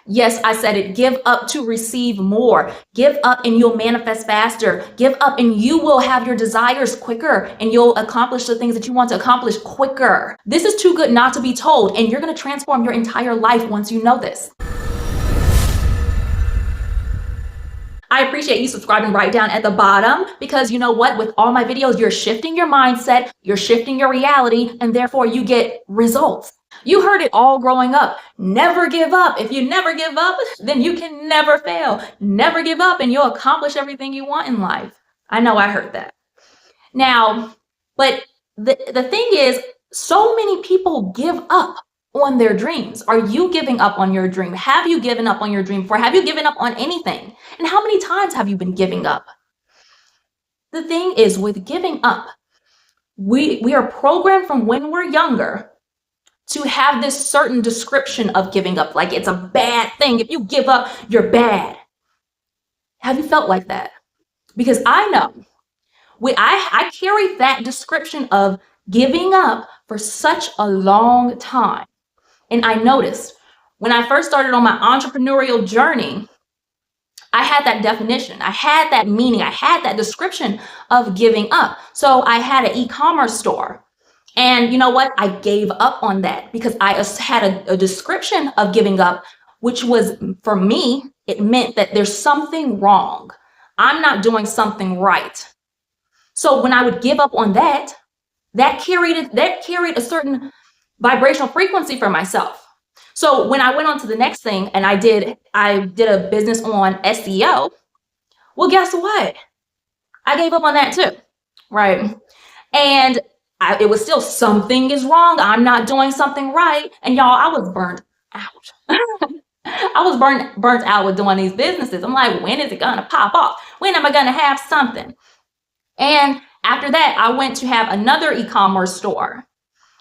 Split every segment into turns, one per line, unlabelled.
Yes, I said it. Give up to receive more. Give up and you'll manifest faster. Give up and you will have your desires quicker and you'll accomplish the things that you want to accomplish quicker. This is too good not to be told, and you're going to transform your entire life once you know this. I appreciate you subscribing right down at the bottom, because you know what? With all my videos, you're shifting your mindset, you're shifting your reality, and therefore you get results. You heard it all growing up. Never give up. If you never give up, then you can never fail. Never give up and you'll accomplish everything you want in life. I know I heard that. Now, but the thing is, so many people give up on their dreams. Are you giving up on your dream? Have you given up on your dream before? Have you given up on anything? And how many times have you been giving up? The thing is, with giving up, we are programmed from when we're younger to have this certain description of giving up, like it's a bad thing. If you give up, you're bad. Have you felt like that? Because I know I carried that description of giving up for such a long time. And I noticed when I first started on my entrepreneurial journey, I had that definition, I had that meaning, I had that description of giving up. So I had an e-commerce store. And you know what? I gave up on that because I had a description of giving up, which was, for me, it meant that there's something wrong. I'm not doing something right. So when I would give up on that, that carried a certain vibrational frequency for myself. So when I went on to the next thing and I did a business on SEO, well, guess what? I gave up on that too, right? And it was still, something is wrong. I'm not doing something right. And y'all, I was burnt out. I was burnt out with doing these businesses. I'm like, when is it gonna pop off? When am I gonna have something? And after that, I went to have another e-commerce store.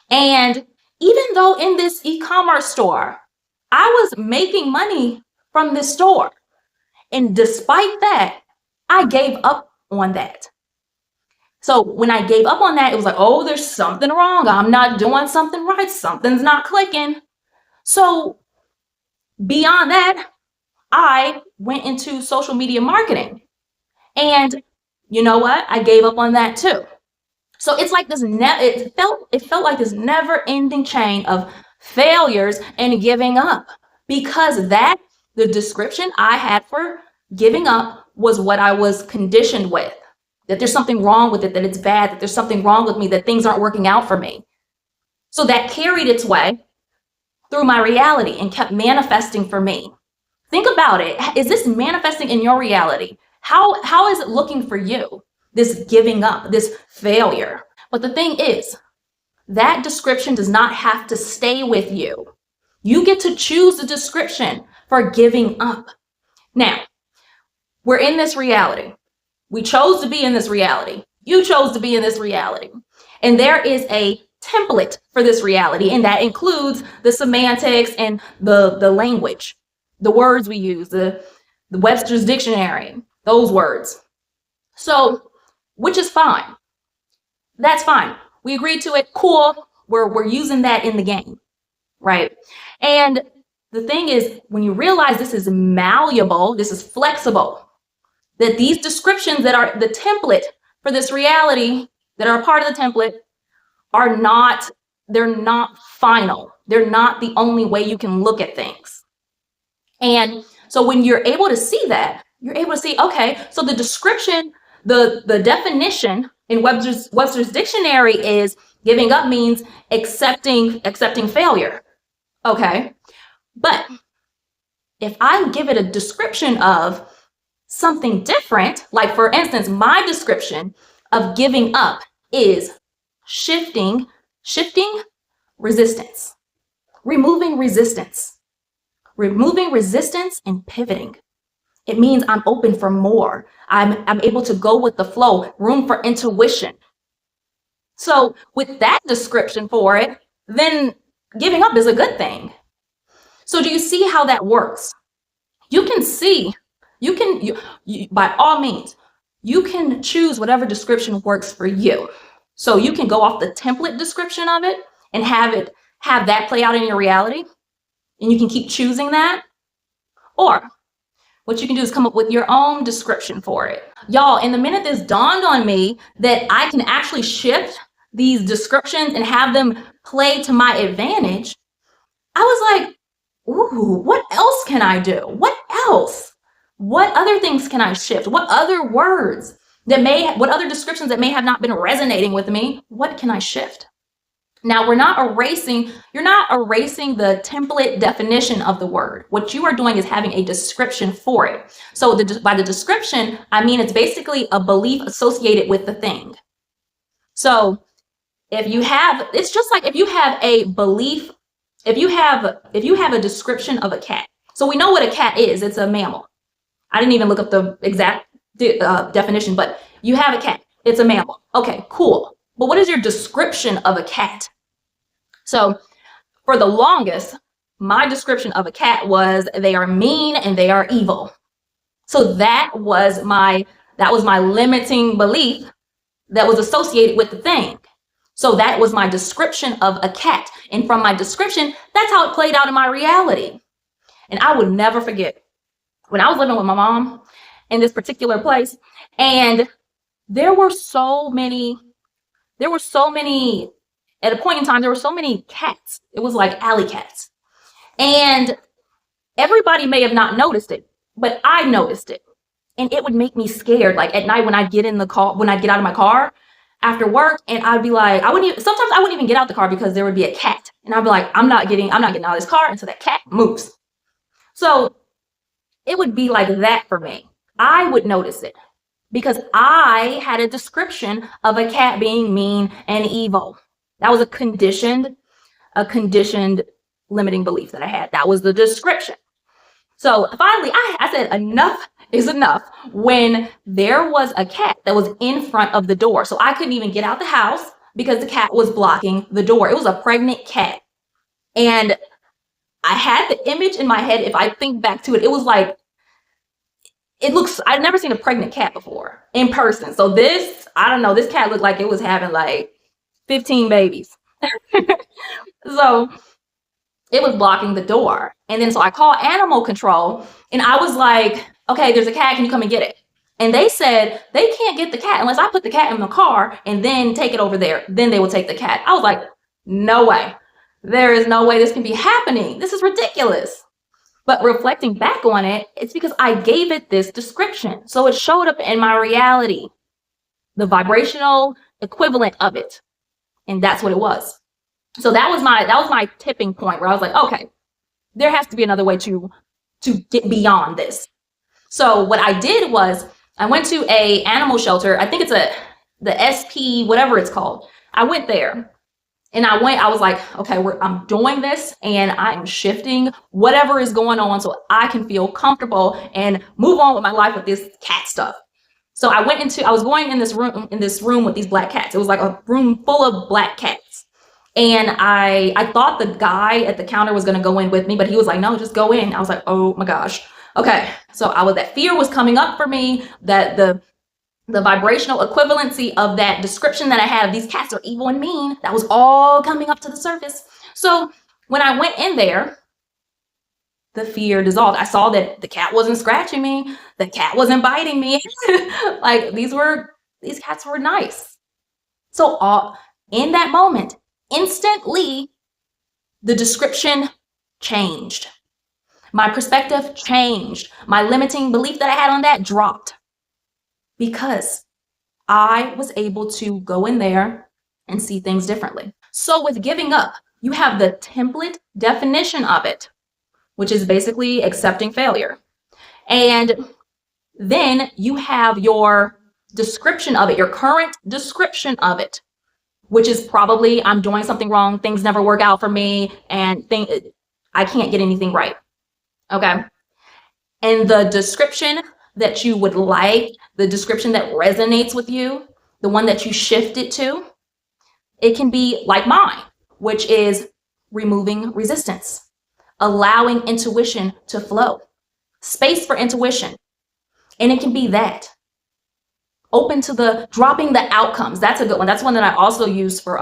And even though in this e-commerce store, I was making money from this store, and despite that, I gave up on that. So when I gave up on that, it was like, oh, there's something wrong. I'm not doing something right. Something's not clicking. So beyond that, I went into social media marketing. And you know what? I gave up on that too. So it's like this, it felt like this never ending chain of failures and giving up, because the description I had for giving up was what I was conditioned with, that there's something wrong with it, that it's bad, that there's something wrong with me, that things aren't working out for me. So that carried its way through my reality and kept manifesting for me. Think about it. Is this manifesting in your reality? How is it looking for you? This giving up, this failure. But the thing is, that description does not have to stay with you. You get to choose the description for giving up. Now, we're in this reality. We chose to be in this reality. You chose to be in this reality. And there is a template for this reality, and that includes the semantics and the language, the words we use, the Webster's dictionary, those words. So, which is fine. That's fine. We agreed to it. Cool. We're using that in the game, right? And the thing is, when you realize this is malleable, this is flexible, that these descriptions that are the template for this reality, that are a part of the template, they're not final. They're not the only way you can look at things. And so when you're able to see that, you're able to see, okay, so the description, the definition in Webster's dictionary is giving up means accepting failure. Okay. But if I give it a description of something different, like for instance, my description of giving up is shifting resistance, removing resistance and pivoting. It means I'm open for more. I'm able to go with the flow, room for intuition. So with that description for it, then giving up is a good thing. So do you see how that works? You can see, by all means, you can choose whatever description works for you. So you can go off the template description of it and have that play out in your reality. And you can keep choosing that. Or what you can do is come up with your own description for it. Y'all, in the minute this dawned on me that I can actually shift these descriptions and have them play to my advantage, I was like, ooh, what else can I do? What else? What other things can I shift? What other words what other descriptions that may have not been resonating with me, what can I shift? Now, you're not erasing the template definition of the word. What you are doing is having a description for it. So by the description, I mean it's basically a belief associated with the thing. So it's just like if you have a belief, if you have a description of a cat. So we know what a cat is. It's a mammal. I didn't even look up the exact definition, but you have a cat. It's a mammal. Okay, cool. But what is your description of a cat? So for the longest, my description of a cat was they are mean and they are evil. So that was my limiting belief that was associated with the thing. So that was my description of a cat. And from my description, that's how it played out in my reality. And I would never forget when I was living with my mom in this particular place, and there were so many, at a point in time, there were so many cats. It was like alley cats. And everybody may have not noticed it, but I noticed it. And it would make me scared. Like at night when I get out of my car after work, and I'd be like, sometimes I wouldn't even get out the car because there would be a cat. And I'd be like, I'm not getting out of this car until that cat moves. So it would be like that for me. I would notice it because I had a description of a cat being mean and evil. That was a conditioned limiting belief that I had. That was the description. So finally, I said enough is enough when there was a cat that was in front of the door. So I couldn't even get out the house because the cat was blocking the door. It was a pregnant cat. And I had the image in my head. If I think back to it, it was like, I'd never seen a pregnant cat before in person. So this cat looked like it was having like 15 babies. So it was blocking the door. And then so I called animal control and I was like, okay, there's a cat. Can you come and get it? And they said they can't get the cat unless I put the cat in the car and then take it over there. Then they will take the cat. I was like, no way. There is no way this can be happening. This is ridiculous. But reflecting back on it, it's because I gave it this description. So it showed up in my reality, the vibrational equivalent of it. And that's what it was. So that was my tipping point where I was like, okay, there has to be another way to get beyond this. So what I did was I went to a animal shelter. I think it's the SP, whatever it's called. I went there. And I was like, okay, I'm doing this and I'm shifting whatever is going on so I can feel comfortable and move on with my life with this cat stuff. So I was going in this room with these black cats. It was like a room full of black cats. And I thought the guy at the counter was going to go in with me, but he was like, no, just go in. I was like, oh my gosh. Okay. So that fear was coming up for me, that the vibrational equivalency of that description that I had of these cats are evil and mean, that was all coming up to the surface. So when I went in there, the fear dissolved. I saw that the cat wasn't scratching me. The cat wasn't biting me. Like these cats were nice. So in that moment, instantly, the description changed. My perspective changed. My limiting belief that I had on that dropped. Because I was able to go in there and see things differently. So with giving up, you have the template definition of it, which is basically accepting failure. And then you have your description of it, your current description of it, which is probably I'm doing something wrong, things never work out for me, and I can't get anything right. Okay. And the description that you would like, the description that resonates with you, the one that you shift it to, it can be like mine, which is removing resistance, allowing intuition to flow, space for intuition. And it can be that. Open to dropping the outcomes. That's a good one. That's one that I also use for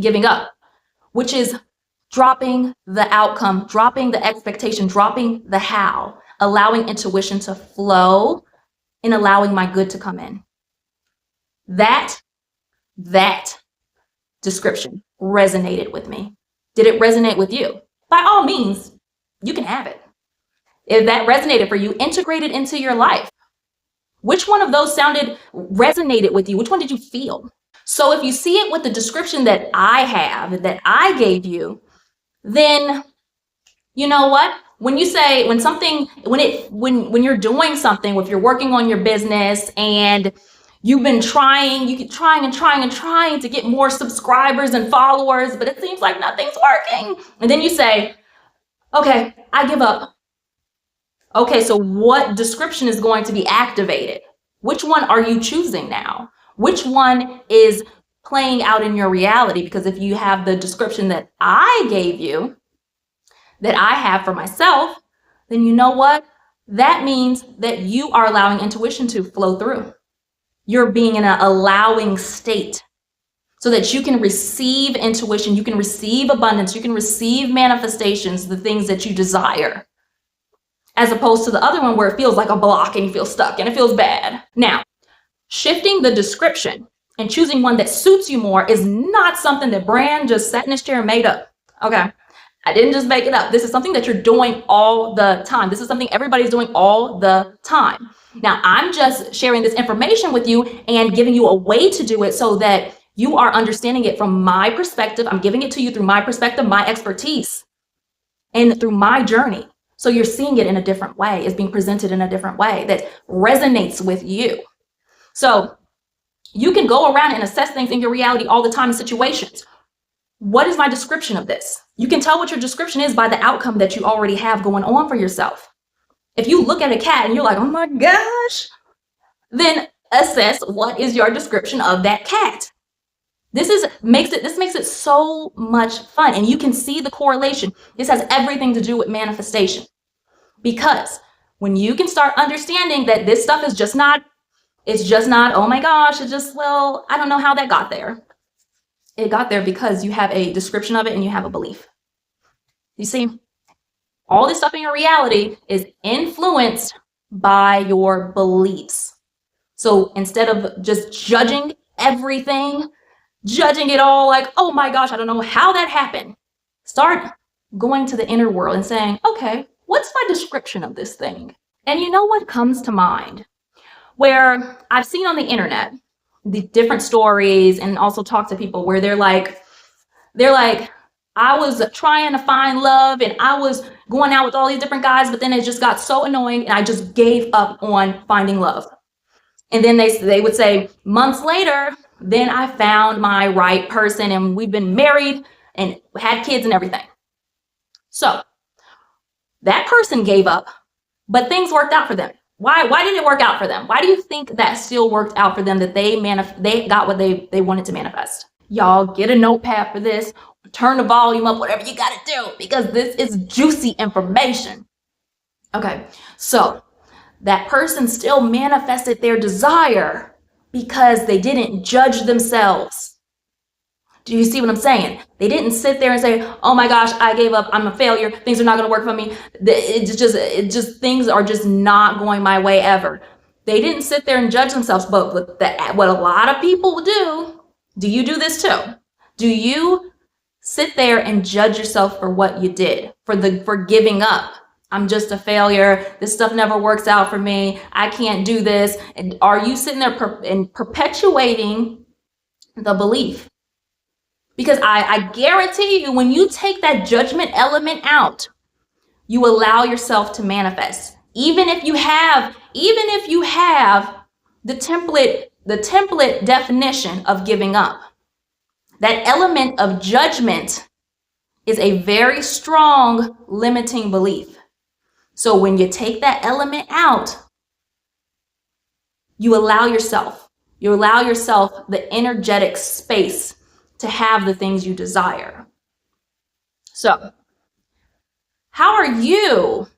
giving up, which is dropping the outcome, dropping the expectation, dropping the how, allowing intuition to flow and allowing my good to come in. That description resonated with me. Did it resonate with you? By all means, you can have it. If that resonated for you, integrate it into your life. Which one of those resonated with you? Which one did you feel? So if you see it with the description that I have, that I gave you, then you know what? When you say, when you're doing something, if you're working on your business and you've been trying to get more subscribers and followers, but it seems like nothing's working. And then you say, okay, I give up. Okay, so what description is going to be activated? Which one are you choosing now? Which one is playing out in your reality? Because if you have the description that I gave you, that I have for myself, then you know what? That means that you are allowing intuition to flow through. You're being in an allowing state so that you can receive intuition, you can receive abundance, you can receive manifestations, the things that you desire, as opposed to the other one where it feels like a block and you feel stuck and it feels bad. Now, shifting the description and choosing one that suits you more is not something that Brand just sat in his chair and made up. Okay. I didn't just make it up. This is something that you're doing all the time. This is something everybody's doing all the time. Now, I'm just sharing this information with you and giving you a way to do it so that you are understanding it from my perspective. I'm giving it to you through my perspective, my expertise, and through my journey. So you're seeing it in a different way. It's being presented in a different way that resonates with you. So you can go around and assess things in your reality all the time in situations. What is my description of this? You can tell what your description is by the outcome that you already have going on for yourself. If you look at a cat and you're like, oh my gosh, then assess what is your description of that cat. This makes it so much fun, and you can see the correlation. This has everything to do with manifestation, because when you can start understanding that this stuff is just not, oh my gosh, well, I don't know how that got there. It got there because you have a description of it and you have a belief. You see, all this stuff in your reality is influenced by your beliefs. So instead of just judging everything, judging it all like, oh my gosh, I don't know how that happened, start going to the inner world and saying, okay, what's my description of this thing? And you know what comes to mind? Where I've seen on the internet the different stories and also talk to people where they're like, I was trying to find love and I was going out with all these different guys, but then it just got so annoying and I just gave up on finding love. And then they would say, months later, then I found my right person and we've been married and had kids and everything. So that person gave up, but things worked out for them. Why did it work out for them? Why do you think that still worked out for them, that they got what they wanted to manifest? Y'all get a notepad for this, turn the volume up, whatever you got to do, because this is juicy information. Okay, so that person still manifested their desire because they didn't judge themselves. Do you see what I'm saying? They didn't sit there and say, oh my gosh, I gave up, I'm a failure, things are not going to work for me. It just things are just not going my way ever. They didn't sit there and judge themselves, but what a lot of people do you do this too? Do you sit there and judge yourself for what you did, for giving up? I'm just a failure. This stuff never works out for me. I can't do this. And are you sitting there and perpetuating the belief? Because I guarantee you, when you take that judgment element out, you allow yourself to manifest. Even if you have the template definition of giving up, that element of judgment is a very strong limiting belief. So when you take that element out, you allow yourself the energetic space to have the things you desire. So, how are you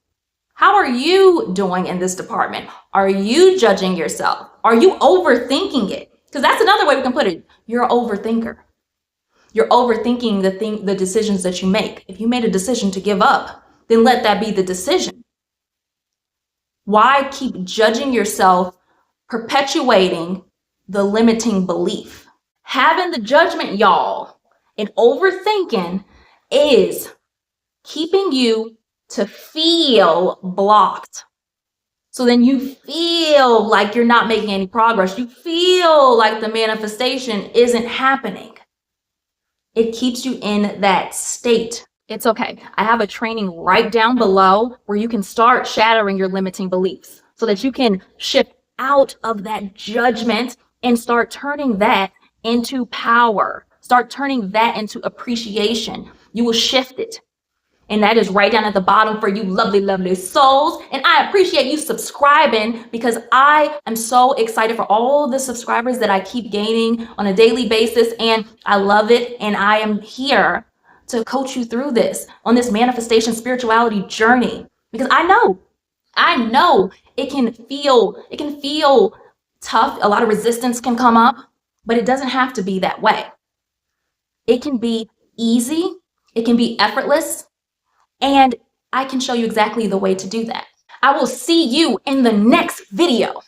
doing in this department? Are you judging yourself? Are you overthinking it? Because that's another way we can put it. You're an overthinker. You're overthinking the decisions that you make. If you made a decision to give up, then let that be the decision. Why keep judging yourself, perpetuating the limiting belief? Having the judgment, y'all, and overthinking is keeping you to feel blocked. So then you feel like you're not making any progress. You feel like the manifestation isn't happening. It keeps you in that state. It's okay. I have a training right down below where you can start shattering your limiting beliefs so that you can shift out of that judgment and start turning that into power. Start turning that into appreciation. You will shift it. And that is right down at the bottom for you lovely, lovely souls. And I appreciate you subscribing because I am so excited for all the subscribers that I keep gaining on a daily basis. And I love it. And I am here to coach you through this on this manifestation spirituality journey, because I know it can feel tough. A lot of resistance can come up, but it doesn't have to be that way. It can be easy. It can be effortless. And I can show you exactly the way to do that. I will see you in the next video.